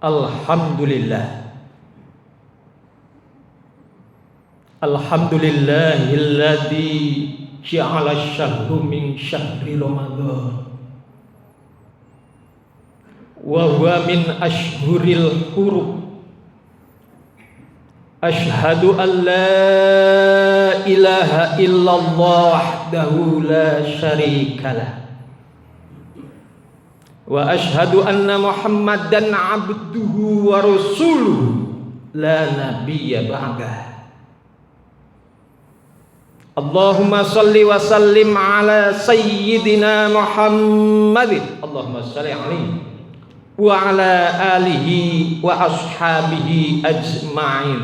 Alhamdulillah. Alhamdulillahilladzi ja'ala syahru min syahri Ramadan wa huwa min ashhuril hurum. Asyhadu an la ilaha illallah wahdahu la syarikalah wa asyhadu anna Muhammadan abduhu wa rasuluhu la nabiyya ba'dah. Allahumma salli wa sallim ala sayyidina Muhammadin. Allahumma salli alaihi wa ala alihi wa ashabihi ajma'in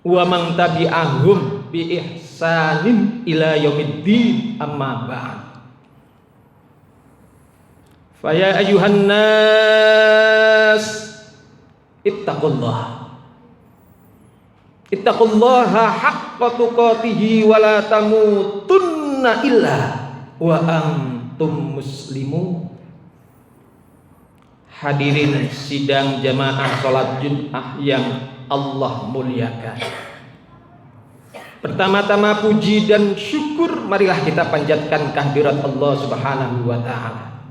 wa man tabi'ahum bi ihsanin ila yaumiddin, amma ba'd. Faya ayuhan nas ittaqullah haqqa tuqatih wa la tamutunna illa wa antum muslimun. Hadirin sidang jamaah salat Jumat yang Allah muliakan, pertama-tama puji dan syukur marilah kita panjatkan kehadirat Allah Subhanahu wa taala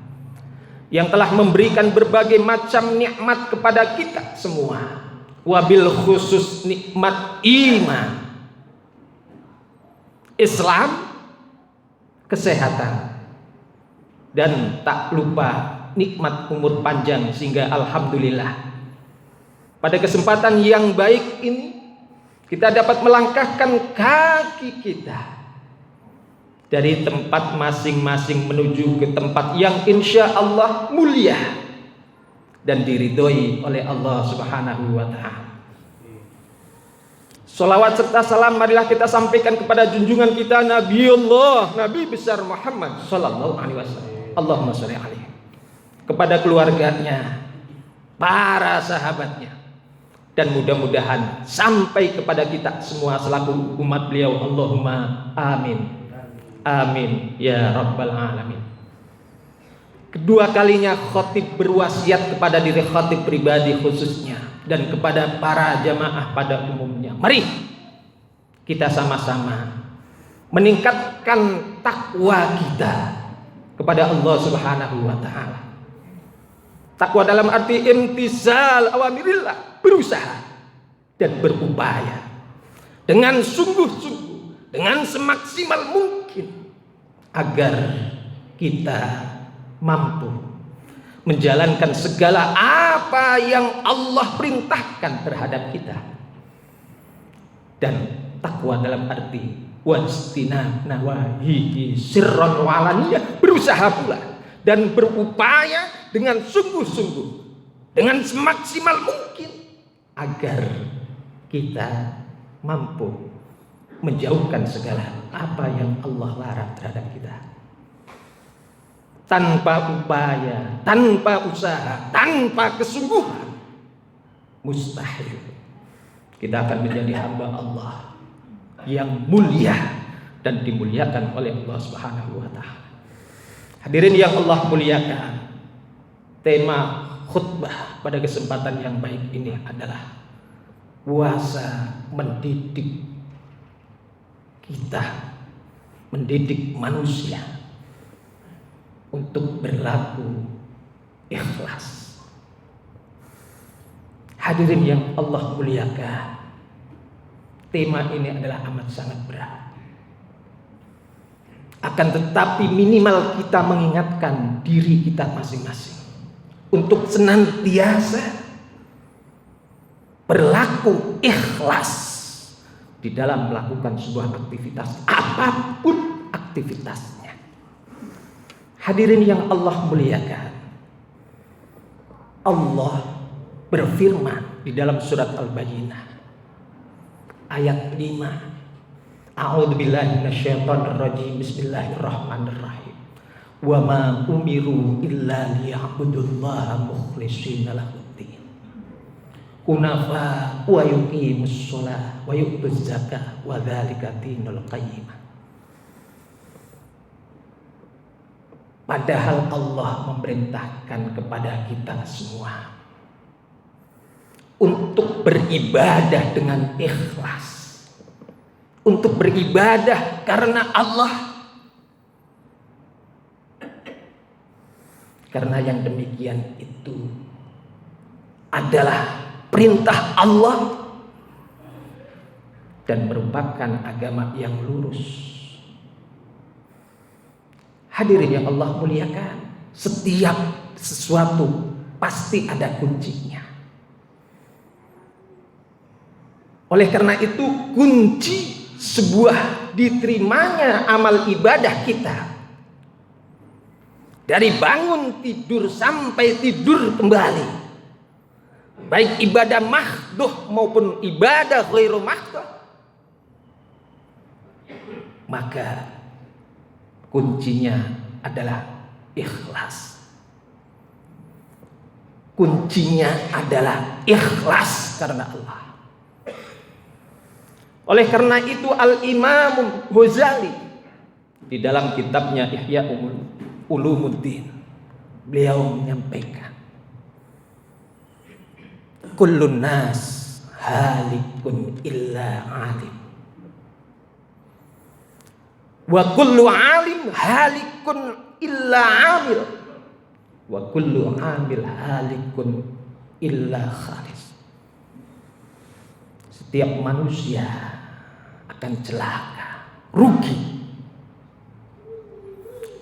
yang telah memberikan berbagai macam nikmat kepada kita semua, wabil khusus nikmat iman, Islam, kesehatan, dan tak lupa nikmat umur panjang, sehingga alhamdulillah pada kesempatan yang baik ini kita dapat melangkahkan kaki kita dari tempat masing-masing menuju ke tempat yang insya Allah mulia dan diridhoi oleh Allah Subhanahu wa ta'ala. Salawat serta salam marilah kita sampaikan kepada junjungan kita Nabiullah, Nabi besar Muhammad sallallahu alaihi wasallam. Allahumma sholli alaihi, kepada keluarganya, para sahabatnya, dan mudah-mudahan sampai kepada kita semua selaku umat beliau. Allahumma amin. Amin ya rabbal alamin. Kedua kalinya khatib berwasiat kepada diri khatib pribadi khususnya dan kepada para jamaah pada umumnya. Mari kita sama-sama meningkatkan takwa kita kepada Allah Subhanahu wa taala. Takwa dalam arti imtizal awamirillah, berusaha dan berupaya dengan sungguh-sungguh, dengan semaksimal mungkin agar kita mampu menjalankan segala apa yang Allah perintahkan terhadap kita. Dan takwa dalam arti wastinab nawahi sirran walaniyah, berusaha pula dan berupaya dengan sungguh-sungguh, dengan semaksimal mungkin agar kita mampu menjauhkan segala apa yang Allah larang terhadap kita. Tanpa upaya, tanpa usaha, tanpa kesungguhan, mustahil kita akan menjadi hamba Allah yang mulia dan dimuliakan oleh Allah Subhanahu wa taala. Hadirin yang Allah muliakan, tema khutbah pada kesempatan yang baik ini adalah puasa mendidik kita, mendidik manusia untuk berlaku ikhlas. Hadirin yang Allah muliakan, tema ini adalah amat sangat berat. Akan tetapi minimal kita mengingatkan diri kita masing-masing untuk senantiasa berlaku ikhlas di dalam melakukan sebuah aktivitas, apapun aktivitasnya. Hadirin yang Allah muliakan, Allah berfirman di dalam surat Al-Bayyinah ayat 5. A'udzubillahi minasyaitonir rajim. Bismillahirrahmanirrahim. Wa ma umiru illa liya'budullaha mukhlishina lahuddin. Kunafa wa yuqimus shalah wa yu'tuz zakah wa dzalika dinul qayyim. Padahal Allah memerintahkan kepada kita semua untuk beribadah dengan ikhlas, untuk beribadah karena Allah. Karena yang demikian itu adalah perintah Allah dan merupakan agama yang lurus. Hadirin yang Allah muliakan, setiap sesuatu pasti ada kuncinya. Oleh karena itu, kunci sebuah diterimanya amal ibadah kita, dari bangun tidur sampai tidur kembali, baik ibadah mahdhuh maupun ibadah ghairu mahdhuh, maka kuncinya adalah ikhlas. Kuncinya adalah ikhlas karena Allah. Oleh karena itu Al-Imam Ghazali di dalam kitabnya Ihya Ulumuddin, beliau menyampaikan, kullun nas halikun illa alim, wa kullu alim halikun illa amil, wa kullu amil halikun illa khalis. Setiap manusia akan celaka, rugi,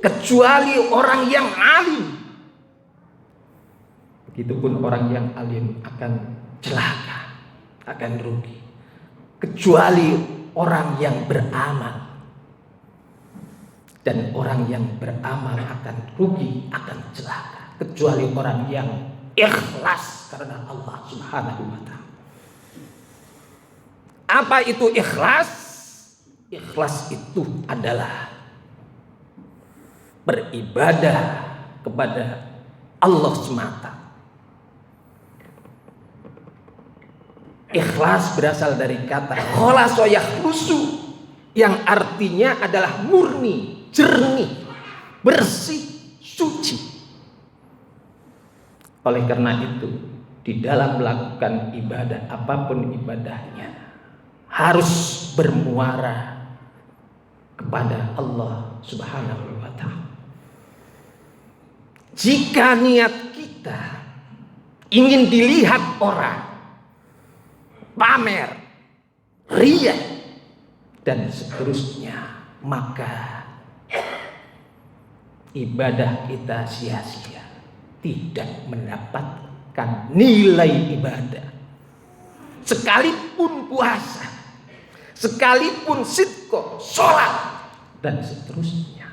kecuali orang yang alim. Begitupun orang yang alim akan celaka, akan rugi, kecuali orang yang beramal. Dan orang yang beramal akan rugi, akan celaka, kecuali orang yang ikhlas karena Allah Subhanahu wa ta'ala. Apa itu ikhlas? Ikhlas itu adalah beribadah kepada Allah semata. Ikhlas berasal dari kata khalasa yakhlusu, yang artinya adalah murni, jernih, bersih, suci. Oleh karena itu, di dalam melakukan ibadah, apapun ibadahnya, harus bermuara kepada Allah Subhanahu wa ta'ala. Jika niat kita ingin dilihat orang, pamer, riya, dan seterusnya, maka ibadah kita sia-sia, tidak mendapatkan nilai ibadah. Sekalipun puasa, sekalipun sidqo, sholat, dan seterusnya,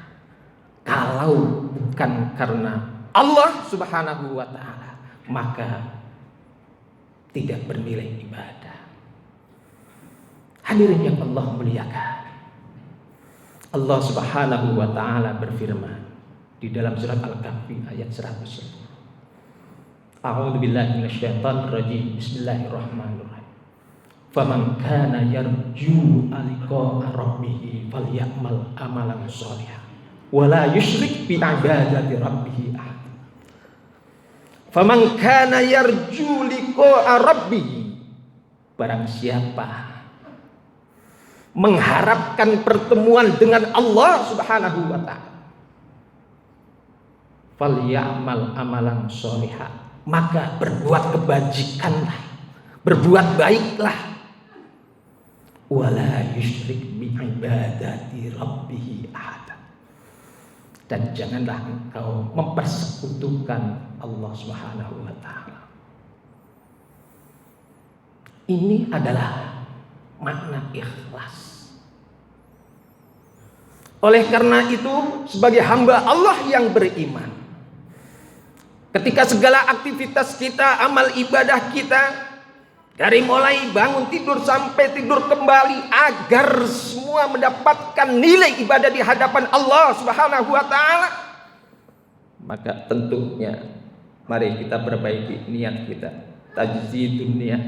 kalau bukan karena Allah Subhanahu wa ta'ala, maka tidak bernilai ibadah. Hadirin yang Allah muliakan, Allah Subhanahu wa ta'ala berfirman di dalam surat Al-Kahfi ayat 110. A'udzu billahi minasyaitonir rajim. Bismillahirrahmanirrahim. Faman kana yarju liqa'a rabbih falyamal amalan sholihan wa la yusyrik bi ibadati rabbih ahad. Faman kana yarju liqa'a rabbih, barang siapa mengharapkan pertemuan dengan Allah Subhanahu wa ta'ala, falyamal amalan sholihan, maka berbuat kebajikanlah, berbuat baiklah, wala yusyrik bi ibadati rabbih ahad, dan janganlah engkau mempersekutukan Allah Subhanahu wa ta'ala. Ini adalah makna ikhlas. Oleh karena itu, sebagai hamba Allah yang beriman, ketika segala aktivitas kita, amal ibadah kita, dari mulai bangun tidur sampai tidur kembali, agar semua mendapatkan nilai ibadah di hadapan Allah Subhanahu wa ta'ala, maka tentunya mari kita perbaiki niat kita, tajdidun niat,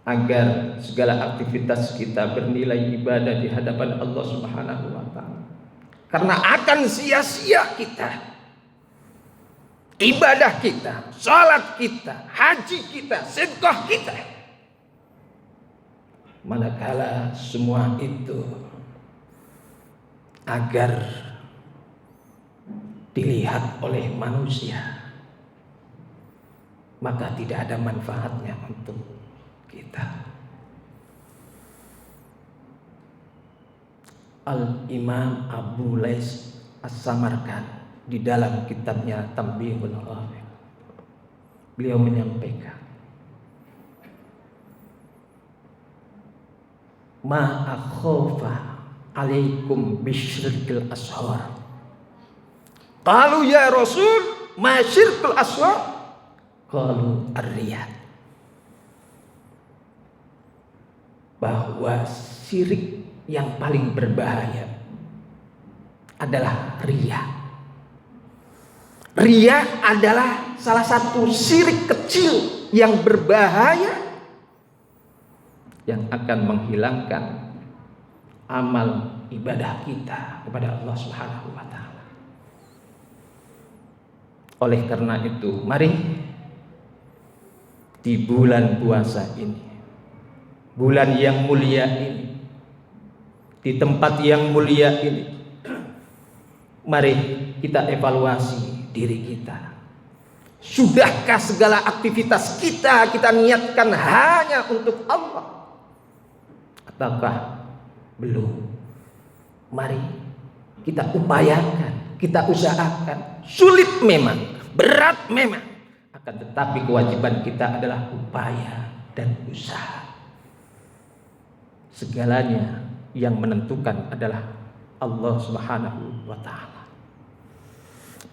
agar segala aktivitas kita bernilai ibadah di hadapan Allah Subhanahu wa ta'ala. Karena akan sia-sia kita ibadah kita, salat kita, haji kita, sedekah kita. Manakala semua itu agar dilihat oleh manusia, maka tidak ada manfaatnya untuk kita. Al-Imam Abu Lais As-Samarkand di dalam kitabnya Tanbihul Ghafil, beliau menyampaikan, ma akhafa alaikum bisyirkil ashar. Qalu ya Rasul, ma syirkul ashar? Qalu ar-riya. Bahwa syirik yang paling berbahaya adalah riya. Riya adalah salah satu syirik kecil yang berbahaya, yang akan menghilangkan amal ibadah kita kepada Allah Subhanahu wa taala. Oleh karena itu, mari di bulan puasa ini, bulan yang mulia ini, di tempat yang mulia ini, mari kita evaluasi diri kita. Sudahkah segala aktivitas kita niatkan hanya untuk Allah? Ataukah belum? Mari kita upayakan, kita usahakan. Sulit memang, berat memang, akan tetapi kewajiban kita adalah upaya dan usaha. Segalanya yang menentukan adalah Allah Subhanahu wa taala.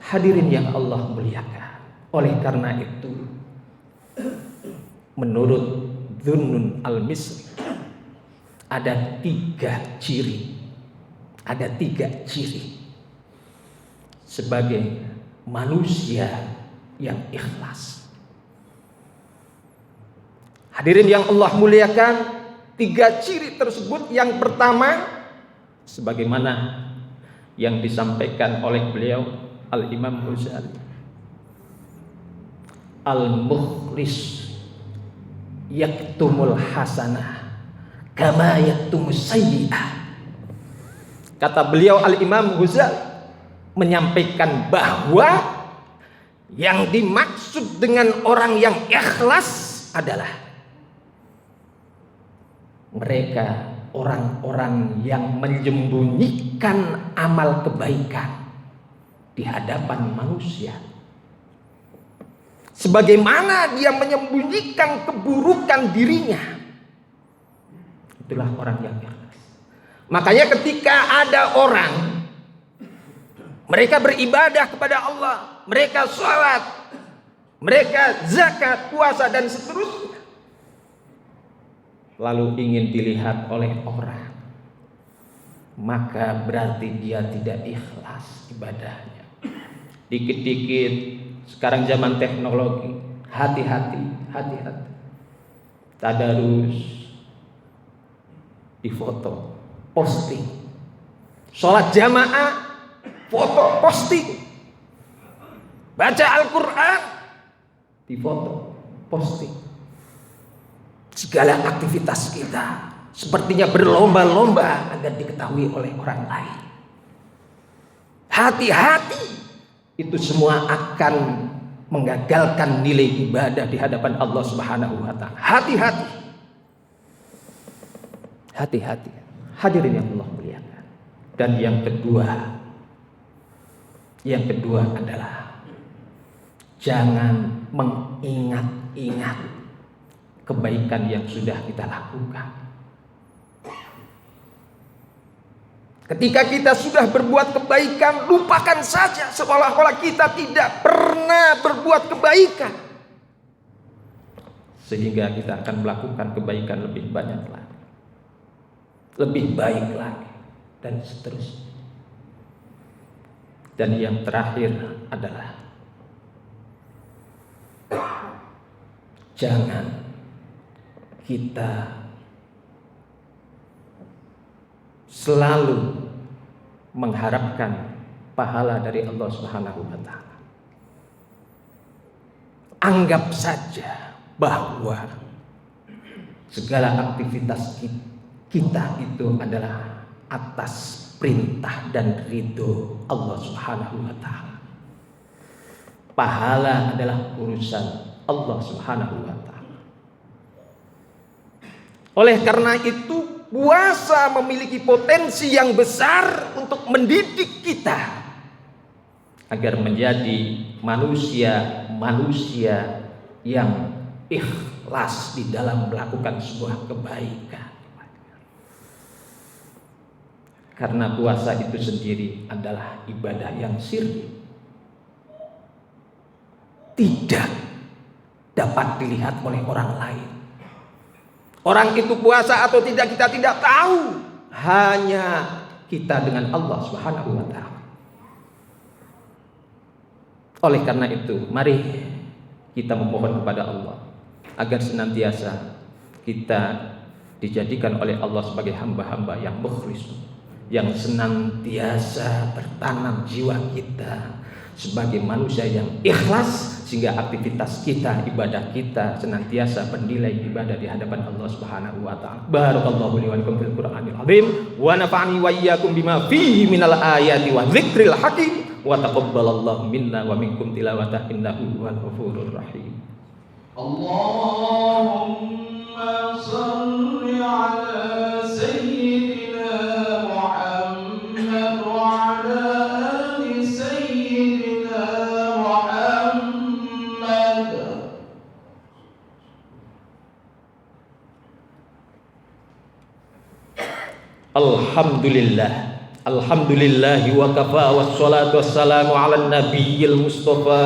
Hadirin yang Allah muliakan. Oleh karena itu, menurut Dhunnun al-Misri, ada 3 ciri. Ada 3 ciri sebagai manusia yang ikhlas. Hadirin yang Allah muliakan, 3 ciri tersebut, yang pertama, sebagaimana yang disampaikan oleh beliau Al-Imam Ghazali, al-mukhlis yaktumul hasanah kama yaktumus sayyi'ah. Kata beliau Al-Imam Ghazali menyampaikan bahwa yang dimaksud dengan orang yang ikhlas adalah mereka orang-orang yang menyembunyikan amal kebaikan di hadapan manusia, sebagaimana dia menyembunyikan keburukan dirinya. Itulah orang yang ikhlas. Makanya ketika ada orang, mereka beribadah kepada Allah, mereka sholat, mereka zakat, puasa, dan seterusnya, lalu ingin dilihat oleh orang, maka berarti dia tidak ikhlas ibadahnya. Dikit-dikit, sekarang zaman teknologi, hati-hati. Tadarus, difoto, posting. Sholat jamaah, foto, posting. Baca Al-Quran, difoto, posting. Segala aktivitas kita sepertinya berlomba-lomba agar diketahui oleh orang lain. Hati-hati, itu semua akan menggagalkan nilai ibadah di hadapan Allah Subhanahu wa taala. Hati-hati. Hati-hati. Hadirin yang Allah muliakan. Dan yang kedua adalah jangan mengingat-ingat kebaikan yang sudah kita lakukan. Ketika kita sudah berbuat kebaikan, lupakan saja, seolah-olah kita tidak pernah berbuat kebaikan, sehingga kita akan melakukan kebaikan lebih banyak lagi, lebih baik lagi, dan seterusnya. Dan yang terakhir adalah jangan kita selalu mengharapkan pahala dari Allah Subhanahu wa taala. anggap saja bahwa segala aktivitas kita itu adalah atas perintah dan ridho Allah Subhanahu wa ta'ala. Pahala adalah urusan Allah Subhanahu wa ta'ala. Oleh karena itu, puasa memiliki potensi yang besar untuk mendidik kita agar menjadi manusia yang ikhlas di dalam melakukan sebuah kebaikan. Karena puasa itu sendiri adalah ibadah yang sirri, tidak dapat dilihat oleh orang lain. Orang itu puasa atau tidak kita tidak tahu, hanya kita dengan Allah Subhanahu wa ta'ala. Oleh karena itu, mari kita memohon kepada Allah agar senantiasa kita dijadikan oleh Allah sebagai hamba-hamba yang mukhlis, yang senantiasa tertanam jiwa kita sebagai manusia yang ikhlas, sehingga aktivitas kita, ibadah kita senantiasa bernilai ibadah di hadapan Allah Subhanahu wa ta'ala. Barakallahu li wa lakum fil Qur'anil azim wa nafa'ani wa iyyakum bima fihi minal ayati wa dzikril hakim wa taqabbalallahu minna wa minkum tilawata innahu huwal ghafurur rahim. Allahumma shalli ala sayyidina Muhammad wa ala ali sayyidina Muhammad. Alhamdulillahi wa kafa wassalatu wassalamu ala nabiyil mustafa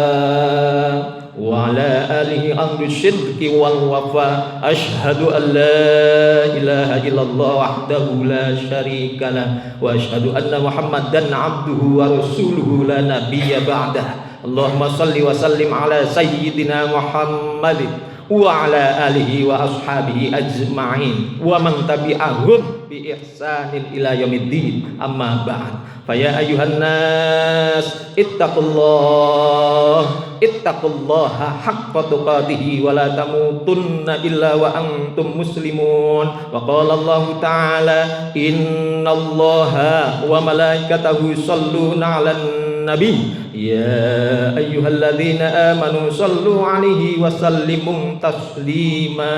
wa ala alihi ahli syirki wal wafa. Ashhadu an la ilaha illallah wahdahu la syarika lah wa ashhadu anna Muhammadan abduhu wa rasuluhu la nabiyya ba'dah. Allahumma salli wa sallim ala sayyidina Muhammadin wa ala alihi wa ashabihi ajma'in wa man tabi'ahum bi ihsanin ila yaumiddin. Amma ba'd. Fa ya ayyuhan nas ittaqullaha haqqa tuqatih wa la tamutunna illa wa antum muslimun. Wa qala Allah ta'ala innallaha wa malaikatahu yusholluna 'alan nabi ya ayyuhalladzina amanu shallu 'alaihi wa sallimu taslima.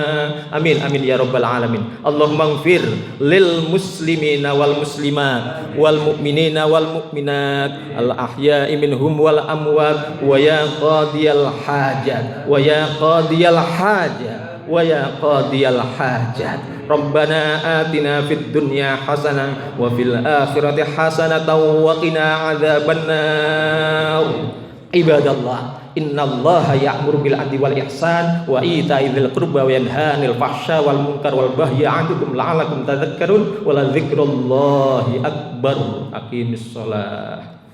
Amin amin ya rabbal alamin. Allahumma ighfir lil muslimina wal muslimat wal mu'minina wal mu'minat al ahya'i minhum wal amwat wa ya qadiyal hajat wa ya qadiyal hajat wa ya qadiyal hajat. Rabbana atina fid dunya hasanah wa fil akhirati hasanatan wa qina adzabannar. Ibadallah, innallaha ya'muru bil 'adli wal ihsan wa ita'i dzil qurba wa yanha 'anil fahsya wal munkar wal baghi ya'idukum la'allakum tadhakkarun wa la dzikrullahi akbar. Aqimis shalah.